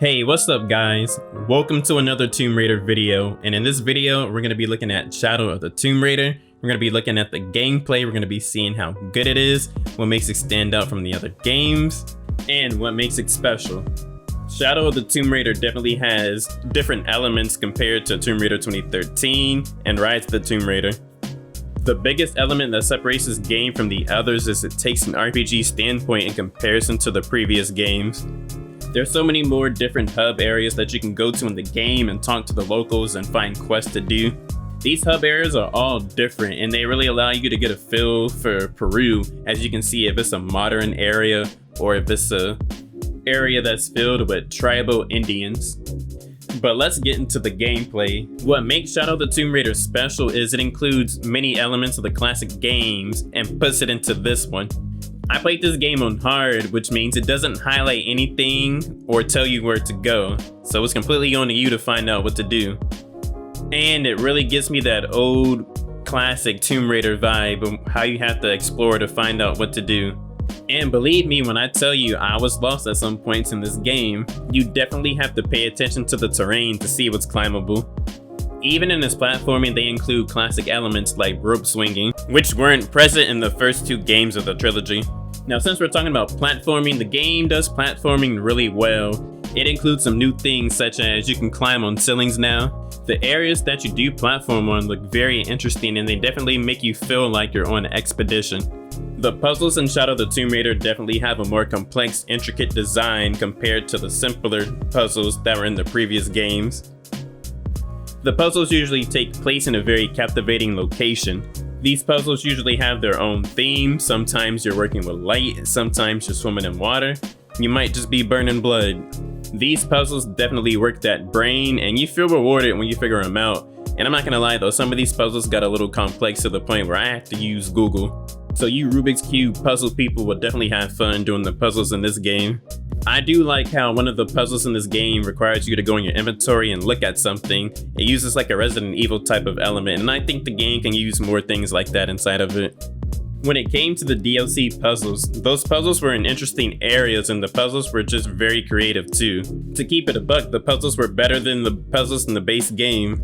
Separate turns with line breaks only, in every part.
Hey, what's up guys? Welcome to another Tomb Raider video, and in this video we're going to be looking at Shadow of the Tomb Raider. We're going to be looking at the gameplay, we're going to be seeing how good it is, what makes it stand out from the other games, and what makes it special. Shadow of the Tomb Raider definitely has different elements compared to Tomb Raider 2013 and Rise of the Tomb Raider. The biggest element that separates this game from the others is it takes an RPG standpoint in comparison to the previous games. There's so many more different hub areas that you can go to in the game and talk to the locals and find quests to do. These hub areas are all different and they really allow you to get a feel for Peru, as you can see if it's a modern area or if it's a area that's filled with tribal Indians. But let's get into the gameplay. What makes Shadow of the Tomb Raider special is it includes many elements of the classic games and puts it into this one. I played this game on hard, which means it doesn't highlight anything or tell you where to go, so it's completely on to you to find out what to do. And it really gives me that old classic Tomb Raider vibe of how you have to explore to find out what to do. And believe me when I tell you I was lost at some points in this game, you definitely have to pay attention to the terrain to see what's climbable. Even in this platforming, they include classic elements like rope swinging, which weren't present in the first two games of the trilogy. Now, since we're talking about platforming, the game does platforming really well. It includes some new things such as you can climb on ceilings now. The areas that you do platform on look very interesting and they definitely make you feel like you're on an expedition. The puzzles in Shadow of the Tomb Raider definitely have a more complex, intricate design compared to the simpler puzzles that were in the previous games. The puzzles usually take place in a very captivating location. These puzzles usually have their own theme. Sometimes you're working with light, sometimes you're swimming in water. You might just be burning blood. These puzzles definitely work that brain and you feel rewarded when you figure them out. And I'm not gonna lie though, some of these puzzles got a little complex to the point where I have to use Google. So you Rubik's Cube puzzle people will definitely have fun doing the puzzles in this game. I do like how one of the puzzles in this game requires you to go in your inventory and look at something. It uses like a Resident Evil type of element, and I think the game can use more things like that inside of it. When it came to the DLC puzzles, those puzzles were in interesting areas and the puzzles were just very creative too. To keep it a buck, the puzzles were better than the puzzles in the base game.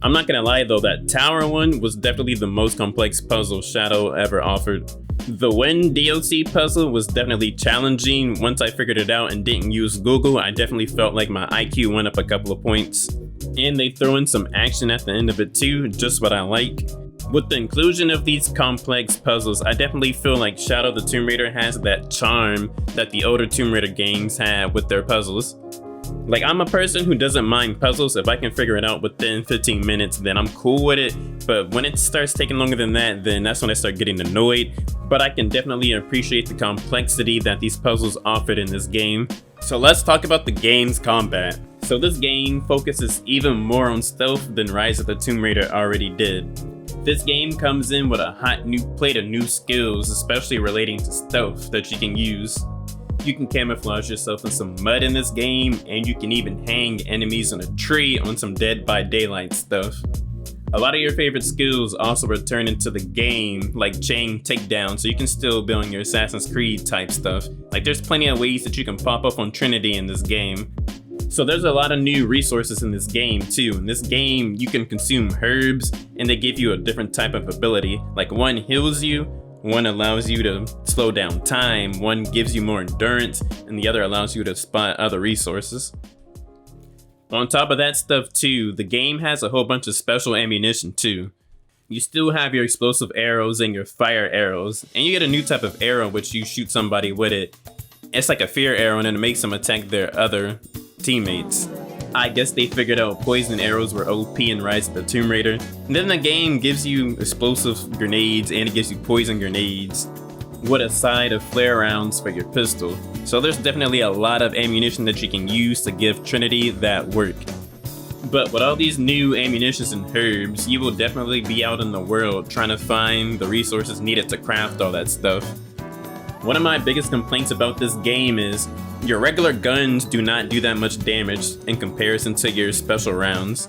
I'm not gonna lie though, that tower one was definitely the most complex puzzle Shadow ever offered. The Wind DLC puzzle was definitely challenging. Once I figured it out and didn't use Google, I definitely felt like my IQ went up a couple of points. And they throw in some action at the end of it too, just what I like. With the inclusion of these complex puzzles, I definitely feel like Shadow of the Tomb Raider has that charm that the older Tomb Raider games had with their puzzles. Like, I'm a person who doesn't mind puzzles. If I can figure it out within 15 minutes, then I'm cool with it. But when it starts taking longer than that, then that's when I start getting annoyed. But I can definitely appreciate the complexity that these puzzles offered in this game. So let's talk about the game's combat. So this game focuses even more on stealth than Rise of the Tomb Raider already did. This game comes in with a hot new plate of new skills, especially relating to stealth that you can use. You can camouflage yourself in some mud in this game, and you can even hang enemies on a tree on some Dead by Daylight stuff. A lot of your favorite skills also return into the game, like chain takedown, so you can still be on your Assassin's Creed type stuff. Like, there's plenty of ways that you can pop up on Trinity in this game. So there's a lot of new resources in this game too. In this game, you can consume herbs, and they give you a different type of ability. Like, one heals you, one allows you to slow down time, one gives you more endurance, and the other allows you to spot other resources. On top of that stuff too, the game has a whole bunch of special ammunition too. You still have your explosive arrows and your fire arrows, and you get a new type of arrow which you shoot somebody with it. It's like a fear arrow and it makes them attack their other teammates. I guess they figured out poison arrows were OP in Rise of the Tomb Raider. And then the game gives you explosive grenades and it gives you poison grenades with a side of flare rounds for your pistol. So there's definitely a lot of ammunition that you can use to give Trinity that work. But with all these new ammunitions and herbs, you will definitely be out in the world trying to find the resources needed to craft all that stuff. One of my biggest complaints about this game is your regular guns do not do that much damage in comparison to your special rounds.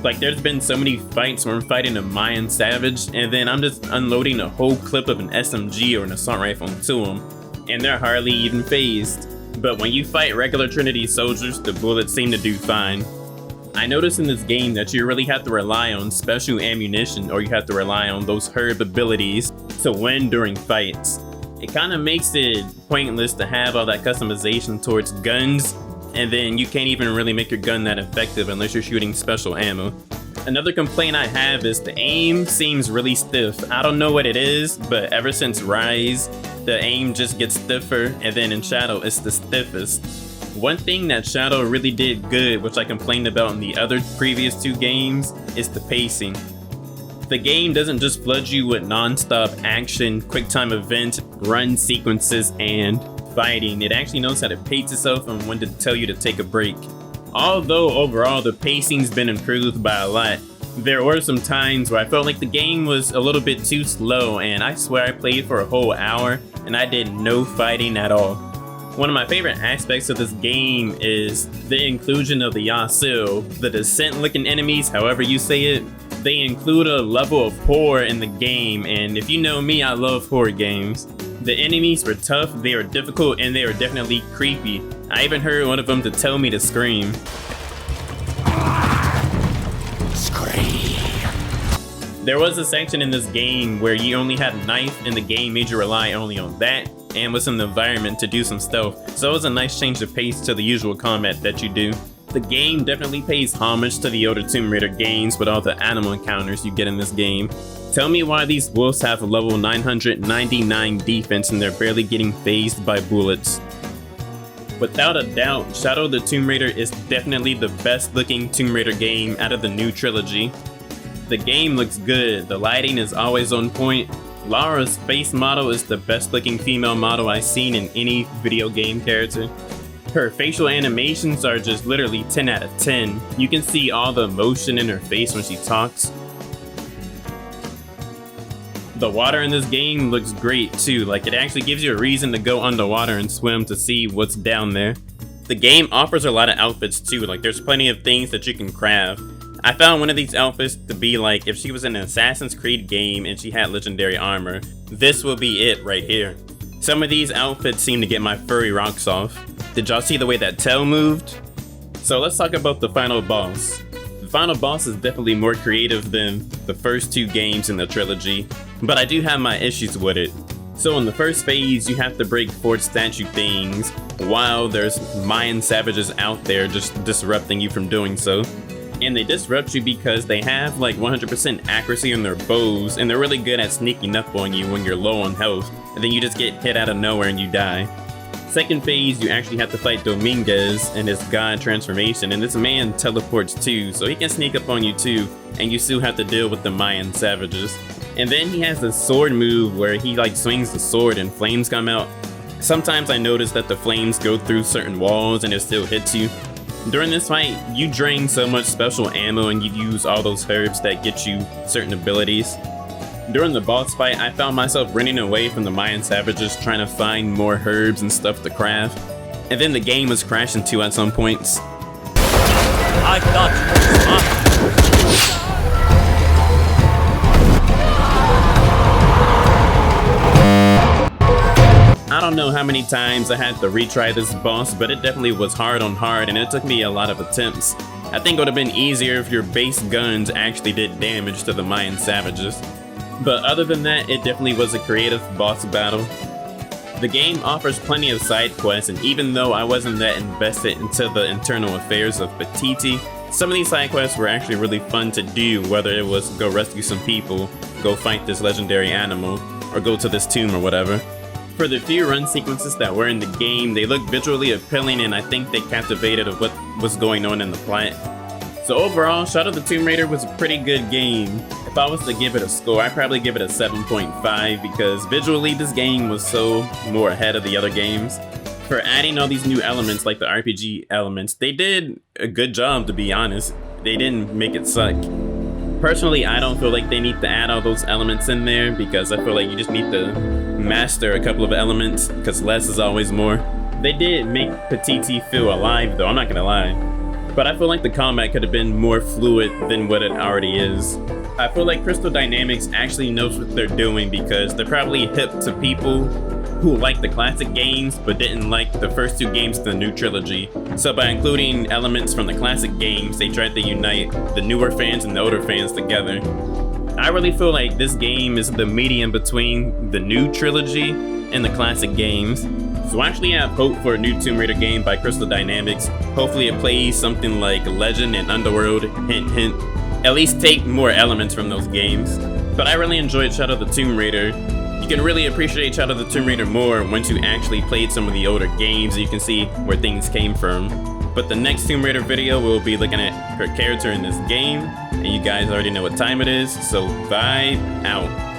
Like, there's been so many fights where I'm fighting a Mayan savage and then I'm just unloading a whole clip of an SMG or an assault rifle into them, and they're hardly even phased. but when you fight regular Trinity soldiers, the bullets seem to do fine. I noticed in this game that you really have to rely on special ammunition, or you have to rely on those herb abilities to win during fights. It kind of makes it pointless to have all that customization towards guns, and then you can't even really make your gun that effective unless you're shooting special ammo. Another complaint I have is the aim seems really stiff. I don't know what it is, but ever since Rise, the aim just gets stiffer, and then in Shadow it's the stiffest. One thing that Shadow really did good, which I complained about in the other previous two games, is the pacing. The game doesn't just flood you with non-stop action, quick time events, run sequences, and fighting. It actually knows how to pace itself and when to tell you to take a break. Although overall the pacing's been improved by a lot, there were some times where I felt like the game was a little bit too slow, and I swear I played for a whole hour and I did no fighting at all. One of my favorite aspects of this game is the inclusion of the Yasuo, the Descent looking enemies, however you say it. They include a level of horror in the game, and if you know me, I love horror games. The enemies were tough, they were difficult, and they were definitely creepy. I even heard one of them to tell me to scream. Scream. There was a section in this game where you only had a knife, and the game made you rely only on that and was in the environment to do some stealth, so it was a nice change of pace to the usual combat that you do. The game definitely pays homage to the older Tomb Raider games with all the animal encounters you get in this game. Tell me why these wolves have a level 999 defense and they're barely getting phased by bullets. Without a doubt, Shadow of the Tomb Raider is definitely the best looking Tomb Raider game out of the new trilogy. The game looks good, the lighting is always on point. Lara's face model is the best looking female model I've seen in any video game character. Her facial animations are just literally 10 out of 10. You can see all the emotion in her face when she talks. The water in this game looks great too, like it actually gives you a reason to go underwater and swim to see what's down there. The game offers a lot of outfits too, like there's plenty of things that you can craft. I found one of these outfits to be like if she was in an Assassin's Creed game and she had legendary armor. This will be it right here. Some of these outfits seem to get my furry rocks off. Did y'all see the way that tail moved? So let's talk about the final boss. The final boss is definitely more creative than the first two games in the trilogy, but I do have my issues with it. So in the first phase, you have to break fort statue things while there's Mayan savages out there just disrupting you from doing so. And they disrupt you because they have like 100% accuracy on their bows, and they're really good at sneaking up on you when you're low on health, and then you just get hit out of nowhere and you die. Second phase, you actually have to fight Dominguez and his god transformation, and this man teleports too, so he can sneak up on you too, and you still have to deal with the Mayan savages. And then he has this sword move where he like swings the sword and flames come out. Sometimes I notice that the flames go through certain walls and it still hits you. During this fight, you drain so much special ammo and you use all those herbs that get you certain abilities. During the boss fight, I found myself running away from the Mayan savages trying to find more herbs and stuff to craft. And then the game was crashing too at some points.
I thought you were smart.
I don't know how many times I had to retry this boss, but it definitely was hard on hard and it took me a lot of attempts. I think it would have been easier if your base guns actually did damage to the Mayan savages. But other than that, it definitely was a creative boss battle. The game offers plenty of side quests, and even though I wasn't that invested into the internal affairs of Petiti, some of these side quests were actually really fun to do, whether it was go rescue some people, go fight this legendary animal, or go to this tomb or whatever. For the few run sequences that were in the game, they looked visually appealing and I think they captivated of what was going on in the plot. So overall, Shadow of the Tomb Raider was a pretty good game. If I was to give it a score, I'd probably give it a 7.5 because visually this game was so more ahead of the other games. For adding all these new elements like the RPG elements, they did a good job, to be honest. They didn't make it suck. Personally, I don't feel like they need to add all those elements in there because I feel like you just need to master a couple of elements because less is always more. They did make Petiti feel alive though, I'm not gonna lie. But I feel like the combat could have been more fluid than what it already is. I feel like Crystal Dynamics actually knows what they're doing because they're probably hip to people who liked the classic games but didn't like the first 2 games of the new trilogy. So by including elements from the classic games, they tried to unite the newer fans and the older fans together. I really feel like this game is the medium between the new trilogy and the classic games. So I actually have hope for a new Tomb Raider game by Crystal Dynamics. Hopefully it plays something like Legend and Underworld, hint hint. At least take more elements from those games. But I really enjoyed Shadow of the Tomb Raider. You can really appreciate Shadow of the Tomb Raider more once you actually played some of the older games. You can see where things came from. But the next Tomb Raider video, we'll be looking at her character in this game. And you guys already know what time it is, so vibe out.